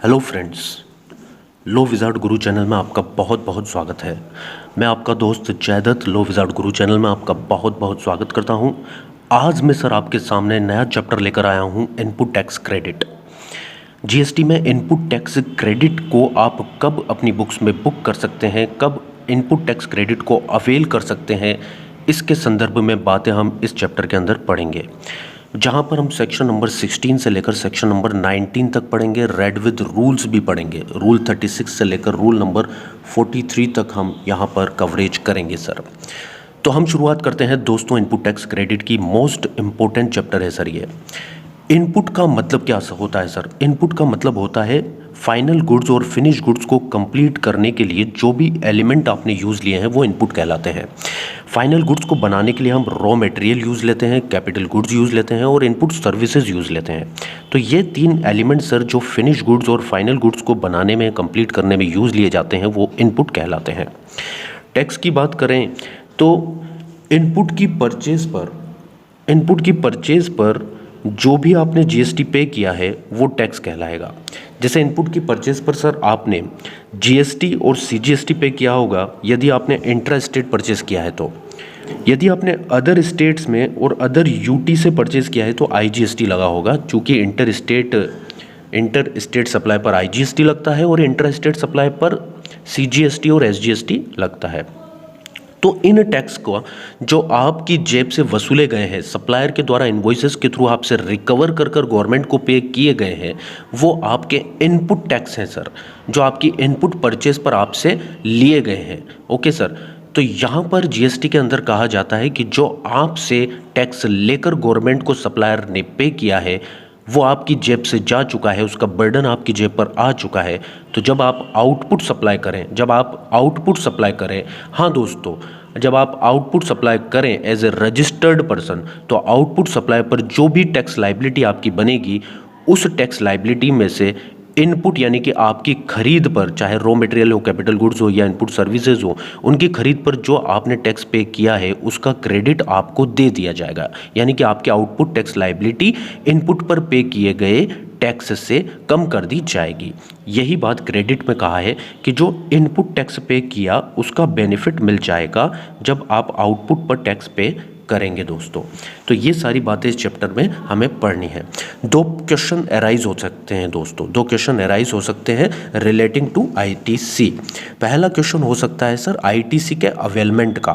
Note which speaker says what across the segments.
Speaker 1: Hello friends, लो wizard गुरु channel में आपका बहुत बहुत स्वागत है। मैं आपका दोस्त जयदत्त लो विज़ार्ड गुरु चैनल में आपका बहुत बहुत स्वागत करता हूं। आज मैं सर आपके सामने नया चैप्टर लेकर आया हूं, इनपुट टैक्स क्रेडिट। जीएसटी में इनपुट टैक्स क्रेडिट को आप कब अपनी बुक्स में बुक कर सकते हैं, कब इनपुट टैक्स क्रेडिट को अवेल कर सकते हैं, इसके संदर्भ में बातें हम इस चैप्टर के अंदर पढ़ेंगे, जहाँ पर हम सेक्शन नंबर 16 से लेकर सेक्शन नंबर 19 तक पढ़ेंगे। रेड विद रूल्स भी पढ़ेंगे, रूल 36 से लेकर रूल नंबर 43 तक हम यहाँ पर कवरेज करेंगे सर। तो हम शुरुआत करते हैं दोस्तों इनपुट टैक्स क्रेडिट की। मोस्ट इम्पोर्टेंट चैप्टर है सर ये। इनपुट का मतलब क्या होता है सर? इनपुट का मतलब होता है फाइनल गुड्स और फिनिश गुड्स को कंप्लीट करने के लिए जो भी एलिमेंट आपने यूज़ लिए हैं वो इनपुट कहलाते हैं। फाइनल गुड्स को बनाने के लिए हम रॉ मटेरियल यूज़ लेते हैं, कैपिटल गुड्स यूज़ लेते हैं और इनपुट सर्विसेज यूज़ लेते हैं। तो ये तीन एलिमेंट सर जो फिनिश गुड्स और फाइनल गुड्स को बनाने में, कंप्लीट करने में यूज़ लिए जाते हैं वो इनपुट कहलाते हैं। टैक्स की बात करें तो इनपुट की परचेज पर जो भी आपने जीएसटी पे किया है वो टैक्स कहलाएगा। जैसे इनपुट की परचेज पर सर आपने जीएसटी और सीजीएसटी पे किया होगा यदि आपने इंट्रा स्टेट परचेज किया है तो। यदि आपने अदर स्टेट्स में और अदर यूटी से परचेज किया है तो आईजीएसटी लगा होगा, चूँकि इंटर स्टेट सप्लाई पर आईजीएसटी लगता है और इंटर स्टेट सप्लाई पर सीजीएसटी और एसजीएसटी लगता है। तो इन टैक्स को जो आपकी जेब से वसूले गए हैं, सप्लायर के द्वारा इनवॉइसेस के थ्रू आपसे रिकवर कर गवर्नमेंट को पे किए गए हैं, वो आपके इनपुट टैक्स हैं सर, जो आपकी इनपुट परचेज पर आपसे लिए गए हैं। Okay sir. तो यहाँ पर जीएसटी के अंदर कहा जाता है कि जो आपसे टैक्स लेकर गवर्नमेंट को सप्लायर ने पे किया है वो आपकी जेब से जा चुका है, उसका बर्डन आपकी जेब पर आ चुका है। तो जब आप आउटपुट सप्लाई करें, हाँ दोस्तों, जब आप आउटपुट सप्लाई करें एज ए रजिस्टर्ड पर्सन, तो आउटपुट सप्लाई पर जो भी टैक्स लाइबिलिटी आपकी बनेगी उस टैक्स लाइबिलिटी में से इनपुट यानी कि आपकी खरीद पर, चाहे रॉ मटेरियल हो, कैपिटल गुड्स हो या इनपुट सर्विसेज हो, उनकी खरीद पर जो आपने टैक्स पे किया है उसका क्रेडिट आपको दे दिया जाएगा। यानी कि आपकी आउटपुट टैक्स लाइबिलिटी इनपुट पर पे किए गए टैक्स से कम कर दी जाएगी। यही बात क्रेडिट में कहा है कि जो इनपुट टैक्स पे किया उसका बेनिफिट मिल जाएगा जब आप आउटपुट पर टैक्स पे करेंगे दोस्तों। तो ये सारी बातें इस चैप्टर में हमें पढ़नी है। दो क्वेश्चन अराइज हो सकते हैं दोस्तों, दो क्वेश्चन अराइज हो सकते हैं रिलेटिंग टू आईटीसी। पहला क्वेश्चन हो सकता है सर आईटीसी के अवेलमेंट का,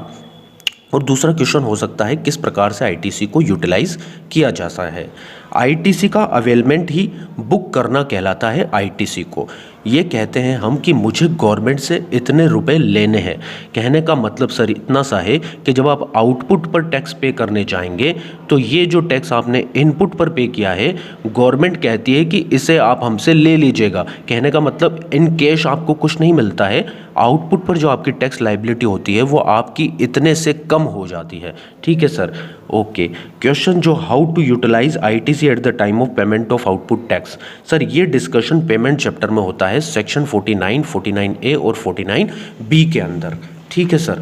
Speaker 1: और दूसरा क्वेश्चन हो सकता है किस प्रकार से आईटीसी को यूटिलाइज किया जाता है। आईटीसी का अवेलमेंट ही बुक करना कहलाता है। आईटीसी को ये कहते हैं हम कि मुझे गवर्नमेंट से इतने रुपए लेने हैं। कहने का मतलब सर इतना सा है कि जब आप आउटपुट पर टैक्स पे करने जाएंगे तो ये जो टैक्स आपने इनपुट पर पे किया है गवर्नमेंट कहती है कि इसे आप हमसे ले लीजिएगा। कहने का मतलब इन कैश आपको कुछ नहीं मिलता है, आउटपुट पर जो आपकी टैक्स लाइबिलिटी होती है वो आपकी इतने से कम हो जाती है। ठीक है सर। ओके। क्वेश्चन जो how to utilise ITC at the time of payment of output tax, sir ये डिस्कशन पेमेंट चैप्टर में होता है सेक्शन 49, 49A और 49B के अंदर। ठीक है सर।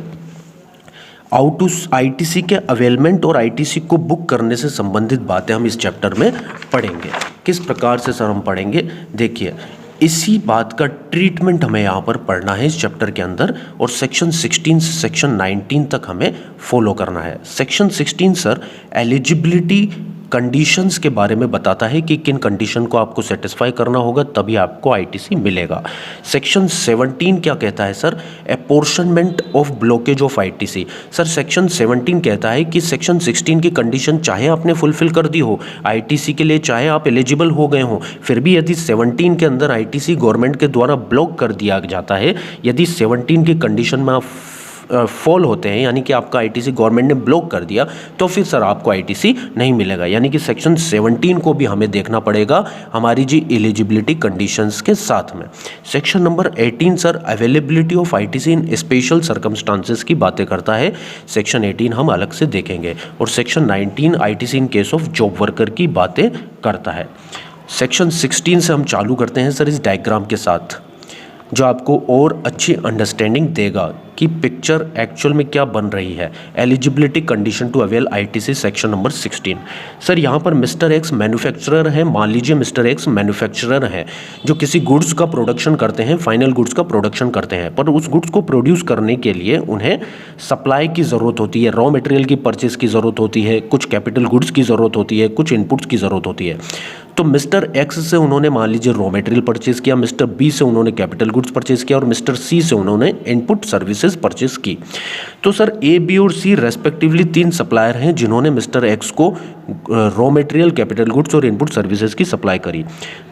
Speaker 1: आईटीसी के अवेलमेंट और आईटीसी को बुक करने से संबंधित बातें हम इस चैप्टर में पढ़ेंगे। किस प्रकार से सर हम पढ़ेंगे, देखिए इसी बात का ट्रीटमेंट हमें यहाँ पर पढ़ना है इस चैप्टर के अंदर, और सेक्शन 16 से सेक्शन 19 तक हमें फॉलो करना है। सेक्शन 16 सर एलिजिबिलिटी कंडीशंस के बारे में बताता है कि किन कंडीशन को आपको सेटिस्फाई करना होगा तभी आपको आईटीसी मिलेगा। सेक्शन 17 क्या कहता है sir, apportionment of blockage of ITC. Sir section 17 कहता है कि सेक्शन 16 की कंडीशन चाहे आपने फुलफिल कर दी हो आईटीसी के लिए, चाहे आप एलिजिबल हो गए हो, फिर भी यदि 17 के अंदर आईटीसी गवर्नमेंट के द्वारा ब्लॉक कर दिया जाता है, यदि 17 की कंडीशन में आप फॉल होते हैं यानी कि आपका आईटीसी गवर्नमेंट ने ब्लॉक कर दिया, तो फिर सर आपको आईटीसी नहीं मिलेगा। यानी कि सेक्शन 17 को भी हमें देखना पड़ेगा हमारी जी एलिजिबिलिटी कंडीशंस के साथ में। Section number 18 sir availability of ITC in special circumstances की बातें करता है। सेक्शन 18 हम अलग से देखेंगे। और section 19 ITC in case of job worker की बातें करता है। सेक्शन 16 से हम चालू करते हैं सर इस डायग्राम के साथ, जो आपको और अच्छी अंडरस्टैंडिंग देगा। कि पिक्चर एक्चुअल में क्या बन रही है। Eligibility condition to avail ITC section number 16। Sir यहाँ पर मिस्टर एक्स मैन्युफैक्चरर है, मान लीजिए मिस्टर एक्स मैन्युफैक्चरर है जो किसी गुड्स का प्रोडक्शन करते हैं, फाइनल गुड्स का प्रोडक्शन करते हैं, पर उस गुड्स को प्रोड्यूस करने के लिए उन्हें सप्लाई की ज़रूरत होती है, रॉ मटेरियल की परचेज की ज़रूरत होती है, कुछ कैपिटल गुड्स की ज़रूरत होती है, कुछ इनपुट्स की ज़रूरत होती है। तो मिस्टर एक्स से उन्होंने मान लीजिए रॉ मटेरियल परचेज किया, मिस्टर बी से उन्होंने कैपिटल गुड्स परचेज किया और मिस्टर सी से उन्होंने इनपुट सर्विसेज परचेज की। तो सर ए, बी और सी रेस्पेक्टिवली 3 सप्लायर हैं जिन्होंने मिस्टर एक्स को रॉ मटेरियल, कैपिटल गुड्स और इनपुट सर्विसेज की सप्लाई करी।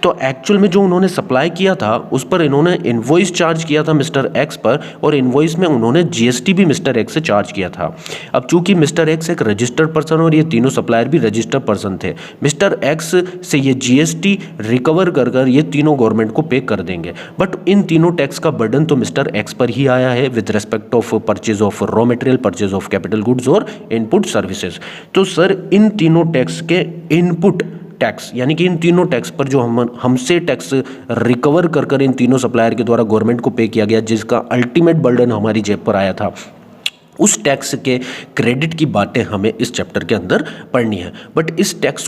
Speaker 1: तो एक्चुअल में जो उन्होंने सप्लाई किया था उस पर इन्होंने इनवॉइस चार्ज किया था मिस्टर एक्स पर, और इनवॉइस में उन्होंने जीएसटी भी मिस्टर एक्स से चार्ज किया था। अब चूंकि मिस्टर एक्स एक रजिस्टर्ड पर्सन और ये तीनों सप्लायर भी रजिस्टर्ड पर्सन थे, मिस्टर एक्स से ये जीएसटी रिकवर कर ये तीनों गवर्नमेंट को पे कर देंगे, बट इन तीनों टैक्स का बर्डन तो मिस्टर एक्स पर ही आया है with respect of purchase of raw material, purchase of capital goods और इनपुट सर्विसेज। तो सर इन तीनों टैक्स के इनपुट टैक्स यानी कि इन तीनों टैक्स पर जो हमसे टैक्स रिकवर कर इन तीनों सप्लायर के द्वारा गवर्नमेंट को पे किया गया, जिसका अल्टीमेट बर्डन हमारी जेब पर आया था, उस टैक्स के क्रेडिट की बातें हमें इस चैप्टर के अंदर पढ़नी है। बट इस टैक्स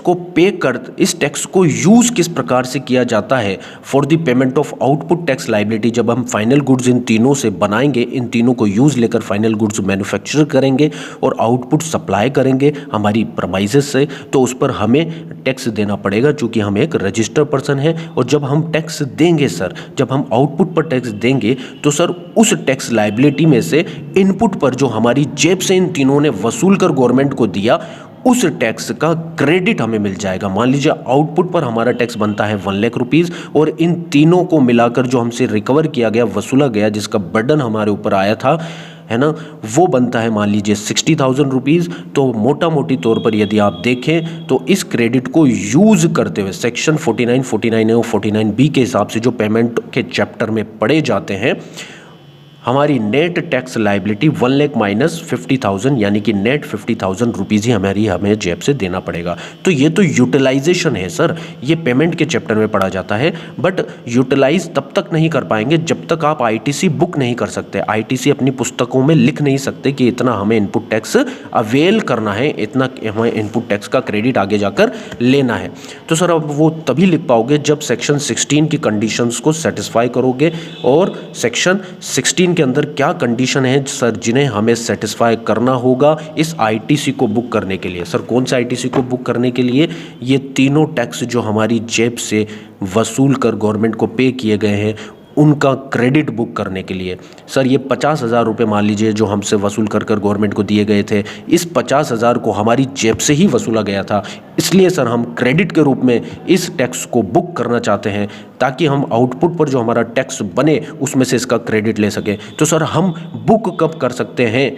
Speaker 1: को यूज़ किस प्रकार से किया जाता है for the payment of output tax liability, जब हम फाइनल गुड्स इन तीनों से बनाएंगे, इन तीनों को यूज़ लेकर फाइनल गुड्स मैन्युफैक्चर करेंगे और आउटपुट सप्लाई करेंगे हमारी प्रमाइसेस से, तो उस पर हमें टैक्स देना पड़ेगा चूँकि हम एक रजिस्टर्ड पर्सन है। और जब हम टैक्स देंगे सर, जब हम आउटपुट पर टैक्स देंगे तो सर उस टैक्स लाइबिलिटी में से इनपुट पर जो हमारी जेब से इन तीनों ने वसूल कर गवर्नमेंट को दिया, उस टैक्स का क्रेडिट हमें मिल जाएगा। मान लीजिए आउटपुट पर हमारा टैक्स बनता है 1 लाख रुपीज़ और इन तीनों को मिलाकर जो हमसे रिकवर किया गया, वसूला गया, जिसका बर्डन हमारे ऊपर आया था, है ना, वो बनता है मान लीजिए 60,000 रुपीज़। तो मोटा मोटी तौर पर यदि आप देखें तो इस क्रेडिट को यूज़ करते हुए सेक्शन 49, 49A और 49B के हिसाब से जो पेमेंट के चैप्टर में पढ़े जाते हैं, हमारी net tax liability 1 lakh minus 50,000 यानी कि नेट 50,000 रुपीज़ ही हमें जेब से देना पड़ेगा। तो ये तो यूटिलाइजेशन है सर, ये पेमेंट के चैप्टर में पढ़ा जाता है, बट यूटिलाइज तब तक नहीं कर पाएंगे जब तक आप आईटीसी बुक नहीं कर सकते। आईटीसी अपनी पुस्तकों में लिख नहीं सकते कि इतना हमें इनपुट टैक्स अवेल करना है, इतना हमें इनपुट टैक्स का क्रेडिट आगे जाकर लेना है। तो सर अब वो तभी लिख पाओगे जब सेक्शन 16 की कंडीशंस को सेटिस्फाई करोगे। और सेक्शन 16 के अंदर क्या कंडीशन है सर जिन्हें हमें सेटिस्फाई करना होगा इस आईटीसी को बुक करने के लिए? सर कौन सा आईटीसी को बुक करने के लिए? ये तीनों टैक्स जो हमारी जेब से वसूल कर गवर्नमेंट को पे किए गए हैं उनका क्रेडिट बुक करने के लिए। सर ये 50,000 रुपये मान लीजिए जो हमसे वसूल कर गवर्नमेंट को दिए गए थे, इस 50,000 को हमारी जेब से ही वसूला गया था, इसलिए सर हम क्रेडिट के रूप में इस टैक्स को बुक करना चाहते हैं ताकि हम आउटपुट पर जो हमारा टैक्स बने उसमें से इसका क्रेडिट ले सकें। तो सर हम बुक कब कर सकते हैं?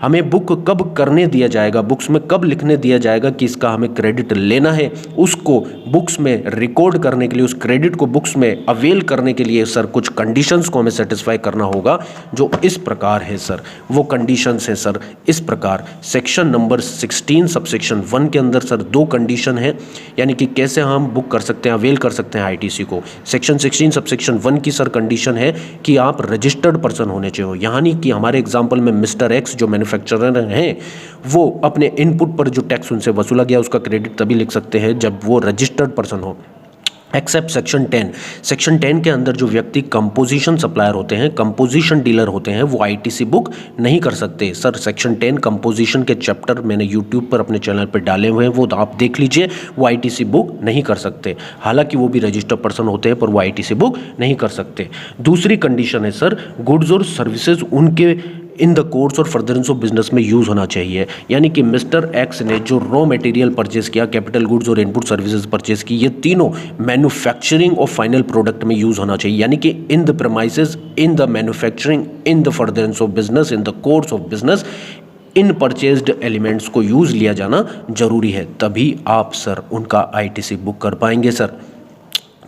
Speaker 1: हमें बुक कब करने दिया जाएगा, बुक्स में कब लिखने दिया जाएगा कि इसका हमें क्रेडिट लेना है? उसको बुक्स में रिकॉर्ड करने के लिए, उस क्रेडिट को बुक्स में अवेल करने के लिए सर कुछ कंडीशंस को हमें सेटिस्फाई करना होगा जो इस प्रकार है सर। वो कंडीशंस हैं सर इस प्रकार। सेक्शन नंबर 16 सबसेक्शन 1 के अंदर सर 2 कंडीशन है, यानी कि कैसे हम बुक कर सकते हैं, अवेल कर सकते हैं आईटीसी को। सेक्शन 16 सबसेक्शन 1 की सर कंडीशन है कि आप रजिस्टर्ड पर्सन होने चाहिए, यानी कि हमारे एग्जाम्पल में मिस्टर एक्स जो मैन्युफैक्चरर हैं वो अपने इनपुट पर जो टैक्स उनसे वसूला गया उसका क्रेडिट तभी लिख सकते हैं जब वो रजिस्टर्ड पर्सन हो। Except section 10। सेक्शन 10 के अंदर जो व्यक्ति कंपोजिशन सप्लायर होते हैं, कंपोजिशन डीलर होते हैं, वो आईटीसी बुक नहीं कर सकते। सर सेक्शन 10 कंपोजिशन के चैप्टर मैंने यूट्यूब पर अपने चैनल पर डाले हुए हैं, वो आप देख लीजिए। वो आईटीसी बुक नहीं कर सकते, हालांकि वो भी रजिस्टर्ड पर्सन होते हैं पर वो आईटीसी बुक नहीं कर सकते। दूसरी कंडीशन है सर गुड्स और सर्विसेज उनके इन द कोर्स और फर्दरेंस ऑफ बिजनेस में यूज़ होना चाहिए, यानी कि मिस्टर एक्स ने जो रॉ मटेरियल परचेज किया, कैपिटल गुड्स और इनपुट सर्विसेज परचेज की, ये तीनों मैन्युफैक्चरिंग ऑफ फाइनल प्रोडक्ट में यूज़ होना चाहिए, यानी कि in the premises, in the manufacturing, in the furtherance of business, in the course of business, in purchased elements को यूज़ लिया जाना जरूरी है, तभी आप सर उनका आईटीसी बुक कर पाएंगे सर।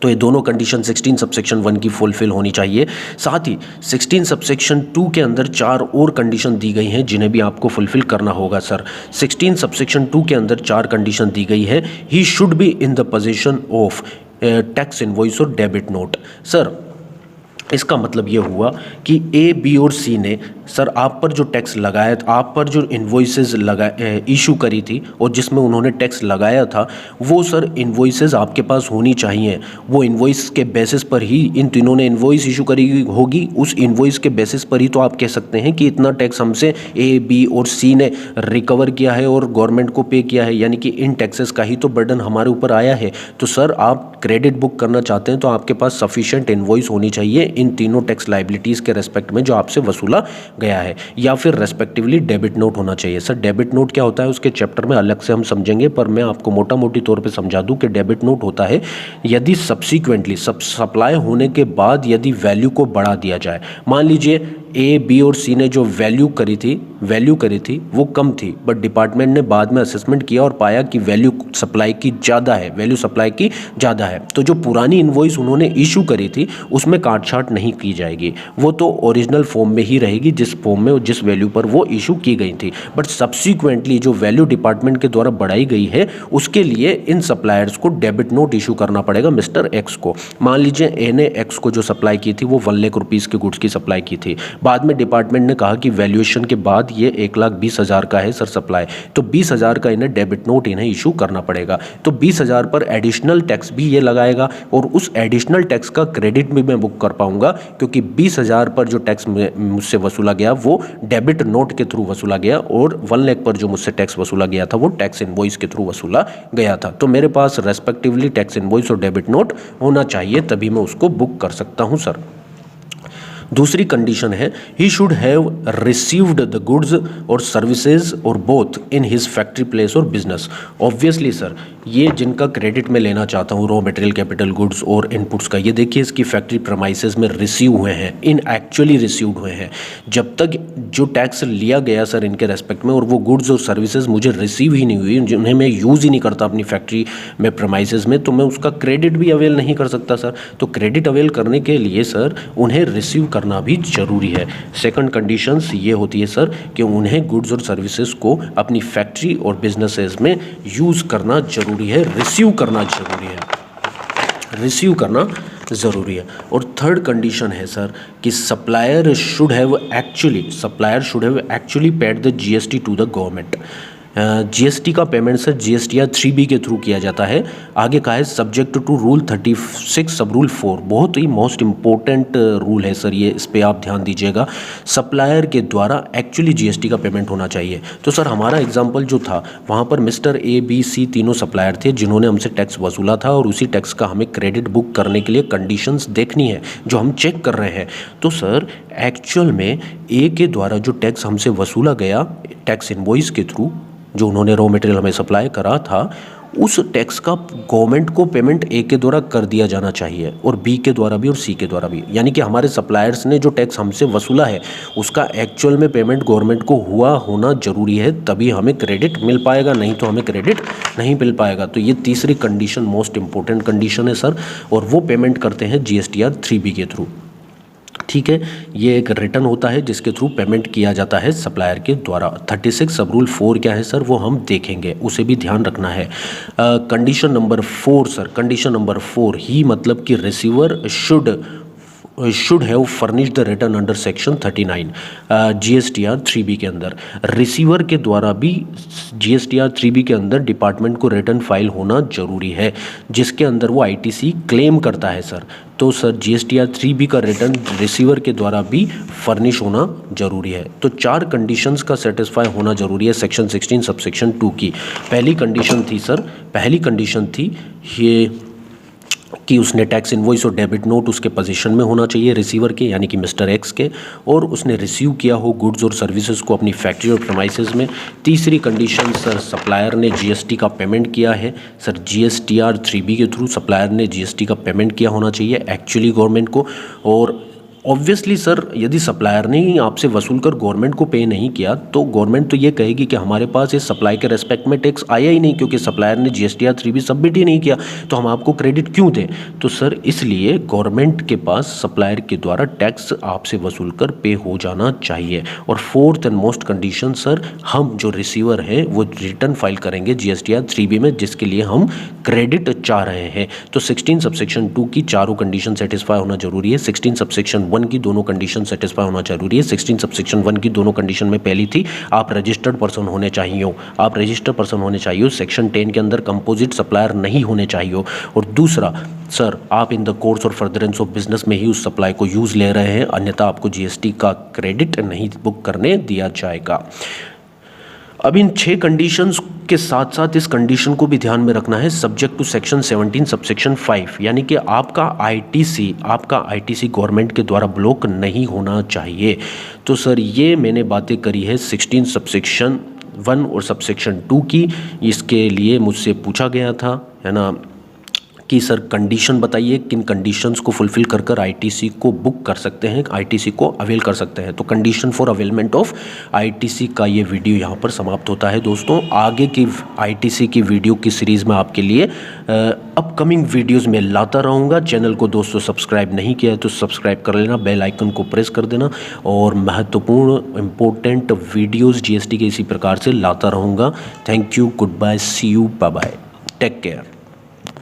Speaker 1: तो ये दोनों कंडीशन 16 सबसेक्शन 1 की फुलफिल होनी चाहिए। साथ ही 16 सबसेक्शन 2 के अंदर 4 और कंडीशन दी गई हैं जिन्हें भी आपको फुलफिल करना होगा सर। 16 सबसेक्शन 2 के अंदर 4 कंडीशन दी गई है। He should be in the position of tax invoice और डेबिट नोट। सर इसका मतलब ये हुआ कि ए, बी और सी ने सर आप पर जो टैक्स लगाया, आप पर जो इन्वॉइसेस इशू करी थी और जिसमें उन्होंने टैक्स लगाया था, वो सर इन्वॉइसेस आपके पास होनी चाहिए। वो इन्वॉइस के बेसिस पर ही इन तीनों ने इन्वॉइस इशू करी होगी, उस इन्वॉइस के बेसिस पर ही तो आप कह सकते हैं कि इतना टैक्स हमसे ए, बी और सी ने रिकवर किया है और गवर्नमेंट को पे किया है, यानी कि इन टैक्सेस का ही तो बर्डन हमारे ऊपर आया है। तो सर आप क्रेडिट बुक करना चाहते हैं तो आपके पास सफिशिएंट इन्वॉइस होनी चाहिए इन तीनों टैक्स लाइबिलिटीज़ के रेस्पेक्ट में जो आपसे वसूला गया है, या फिर रेस्पेक्टिवली डेबिट नोट होना चाहिए। सर डेबिट नोट क्या होता है उसके चैप्टर में अलग से हम समझेंगे, पर मैं आपको मोटा मोटी तौर पे समझा दूं कि डेबिट नोट होता है यदि सब्सिक्वेंटली सप्लाई होने के बाद यदि वैल्यू को बढ़ा दिया जाए। मान लीजिए ए, बी और सी ने जो वैल्यू करी थी वो कम थी, बट डिपार्टमेंट ने बाद में असेसमेंट किया और पाया कि वैल्यू सप्लाई की ज़्यादा है, तो जो पुरानी इन्वॉइस उन्होंने इशू करी थी उसमें काट छाट नहीं की जाएगी, वो तो ओरिजिनल फॉर्म में ही रहेगी जिस फॉर्म में जिस वैल्यू पर वो इशू की गई थी। बट सब्सिक्वेंटली जो वैल्यू डिपार्टमेंट के द्वारा बढ़ाई गई है उसके लिए इन सप्लायर्स को डेबिट नोट इशू करना पड़ेगा मिस्टर एक्स को। मान लीजिए ए ने एक्स को जो सप्लाई की थी वो 1 लाख रुपीज़ के गुड्स की सप्लाई की थी, बाद में डिपार्टमेंट ने कहा कि वैल्यूएशन के बाद ये 1,20,000 का है सर सप्लाई, तो 20,000 का इन्हें डेबिट नोट इन्हें इशू करना पड़ेगा। तो 20,000 पर एडिशनल टैक्स भी ये लगाएगा और उस एडिशनल टैक्स का क्रेडिट भी मैं बुक कर पाऊंगा, क्योंकि 20,000 पर जो टैक्स मुझसे वसूला गया वो डेबिट नोट के थ्रू वसूला गया और 1 लाख पर जो मुझसे टैक्स वसूला गया था वो टैक्स इनवॉइस के थ्रू वसूला गया था। तो मेरे पास रेस्पेक्टिवली टैक्स इनवॉइस और डेबिट नोट होना चाहिए, तभी मैं उसको बुक कर सकता हूं सर। दूसरी कंडीशन है he should have received the goods और सर्विसेज और both in his factory place और बिजनेस। ऑब्वियसली सर ये जिनका क्रेडिट मैं लेना चाहता हूँ रॉ मटेरियल, कैपिटल गुड्स और इनपुट्स का, ये देखिए इसकी फैक्ट्री प्रेमाइसेस में रिसीव हुए हैं, इन एक्चुअली रिसीव्ड हुए हैं। जब तक जो टैक्स लिया गया सर इनके रेस्पेक्ट में और वो गुड्स और सर्विसेज मुझे रिसीव ही नहीं हुई, जिन्हें मैं यूज़ ही नहीं करता अपनी फैक्ट्री में प्रेमाइसेस में, तो मैं उसका क्रेडिट भी अवेल नहीं कर सकता सर। तो क्रेडिट अवेल करने के लिए सर उन्हें रिसीव करना भी जरूरी है। सेकंड कंडीशंस ये होती है सर कि उन्हें गुड्स और सर्विसेज को अपनी फैक्ट्री और बिजनेसेस में यूज़ करना जरूरी है, रिसीव करना ज़रूरी है। और थर्ड कंडीशन है सर कि supplier should have actually paid the GST to the government. GST का पेमेंट सर जीएसटीआर 3B के थ्रू किया जाता है। आगे का है सब्जेक्ट टू रूल 36 सब रूल 4, बहुत ही मोस्ट इंपॉर्टेंट रूल है सर ये, इस पे आप ध्यान दीजिएगा। सप्लायर के द्वारा एक्चुअली जीएसटी का पेमेंट होना चाहिए। तो सर हमारा एग्जांपल जो था वहाँ पर मिस्टर ए, बी, सी तीनों सप्लायर थे जिन्होंने हमसे टैक्स वसूला था और उसी टैक्स का हमें क्रेडिट बुक करने के लिए कंडीशंस देखनी है जो हम चेक कर रहे हैं। तो सर एक्चुअल में ए के द्वारा जो टैक्स हमसे वसूला गया टैक्स इनवॉइस के थ्रू, जो उन्होंने रॉ मटेरियल हमें सप्लाई करा था, उस टैक्स का गवर्नमेंट को पेमेंट ए के द्वारा कर दिया जाना चाहिए और बी के द्वारा भी और सी के द्वारा भी। यानी कि हमारे सप्लायर्स ने जो टैक्स हमसे वसूला है उसका एक्चुअल में पेमेंट गवर्नमेंट को हुआ होना जरूरी है, तभी हमें क्रेडिट मिल पाएगा, नहीं तो हमें क्रेडिट नहीं मिल पाएगा। तो ये तीसरी कंडीशन मोस्ट इंपॉर्टेंट कंडीशन है सर, और वो पेमेंट करते हैं जीएसटीआर 3B के थ्रू। ठीक है, ये एक रिटर्न होता है जिसके थ्रू पेमेंट किया जाता है सप्लायर के द्वारा। 36 सब रूल 4 क्या है सर वो हम देखेंगे, उसे भी ध्यान रखना है। Condition number 4 sir, condition number 4 ही मतलब कि receiver should have furnish the return under section 39 GSTR 3B के अंदर। रिसीवर के द्वारा भी जीएसटीआर 3B के अंदर डिपार्टमेंट को रिटर्न फाइल होना जरूरी है जिसके अंदर वो आईटीसी क्लेम करता है सर। तो सर जीएसटीआर 3B का रिटर्न रिसीवर के द्वारा भी फर्निश होना जरूरी है। तो 4 कंडीशंस का सेटिस्फाई होना जरूरी है सेक्शन 16 सबसेक्शन 2 की। पहली कंडीशन थी ये कि उसने टैक्स इनवॉइस और डेबिट नोट उसके पोजीशन में होना चाहिए रिसीवर के, यानी कि मिस्टर एक्स के, और उसने रिसीव किया हो गुड्स और सर्विसेज को अपनी फैक्ट्री और प्रेमाइसेस में। तीसरी कंडीशन सर सप्लायर ने जीएसटी का पेमेंट किया है सर, जीएसटीआर 3B के थ्रू सप्लायर ने जीएसटी का पेमेंट किया होना चाहिए एक्चुअली गवर्नमेंट को। और ऑब्वियसली सर, यदि सप्लायर ने ही आपसे वसूल कर गवर्नमेंट को पे नहीं किया तो गवर्नमेंट तो ये कहेगी कि हमारे पास इस सप्लाई के रेस्पेक्ट में टैक्स आया ही नहीं, क्योंकि सप्लायर ने GSTR 3 भी सबमिट ही नहीं किया, तो हम आपको क्रेडिट क्यों दें। तो सर इसलिए गवर्नमेंट के पास सप्लायर के द्वारा टैक्स आपसे वसूल कर पे हो जाना चाहिए। और fourth and most condition sir, हम जो रिसीवर हैं वो रिटर्न फाइल करेंगे GSTR 3B में, जिसके लिए हम क्रेडिट चाह रहे हैं। तो 16 सबसेक्शन 2 की चारों कंडीशन सेटिस्फाई होना जरूरी है। 16 सबसेक्शन 1 की दोनों कंडीशन सेटिस्फाई होना जरूरी है। 16 सबसेक्शन 1 की दोनों कंडीशन में पहली थी आप रजिस्टर्ड पर्सन होने चाहिए हो, आप रजिस्टर्ड पर्सन होने चाहिए हो। सेक्शन 10 के अंदर कंपोजिट सप्लायर नहीं होने चाहिए हो। और दूसरा सर, आप इन द कोर्स और फर्दरेंस ऑफ बिजनेस में ही उस सप्लाई को यूज़ ले रहे हैं, अन्यथा आपको GST का क्रेडिट नहीं बुक करने दिया जाएगा। अब इन 6 कंडीशंस के साथ साथ इस कंडीशन को भी ध्यान में रखना है, सब्जेक्ट टू सेक्शन 17 सबसेक्शन 5, यानी कि आपका ITC गवर्नमेंट के द्वारा ब्लॉक नहीं होना चाहिए। तो सर ये मैंने बातें करी है 16 सबसेक्शन 1 और सबसेक्शन 2 की। इसके लिए मुझसे पूछा गया था, है ना, कि सर कंडीशन बताइए, किन कंडीशंस को फुलफिल कर कर ITC को बुक कर सकते हैं, ITC को अवेल कर सकते हैं। तो condition for availment of ITC का ये वीडियो यहाँ पर समाप्त होता है। दोस्तों आगे की ITC की वीडियो की सीरीज़ में आपके लिए अपकमिंग वीडियोस में लाता रहूँगा। चैनल को दोस्तों सब्सक्राइब नहीं किया है तो सब्सक्राइब कर लेना, बेल आइकन को प्रेस कर देना, और महत्वपूर्ण इंपॉर्टेंट वीडियोज़ GST के इसी प्रकार से लाता रहूँगा। Thank you, goodbye, see you, bye bye, take care.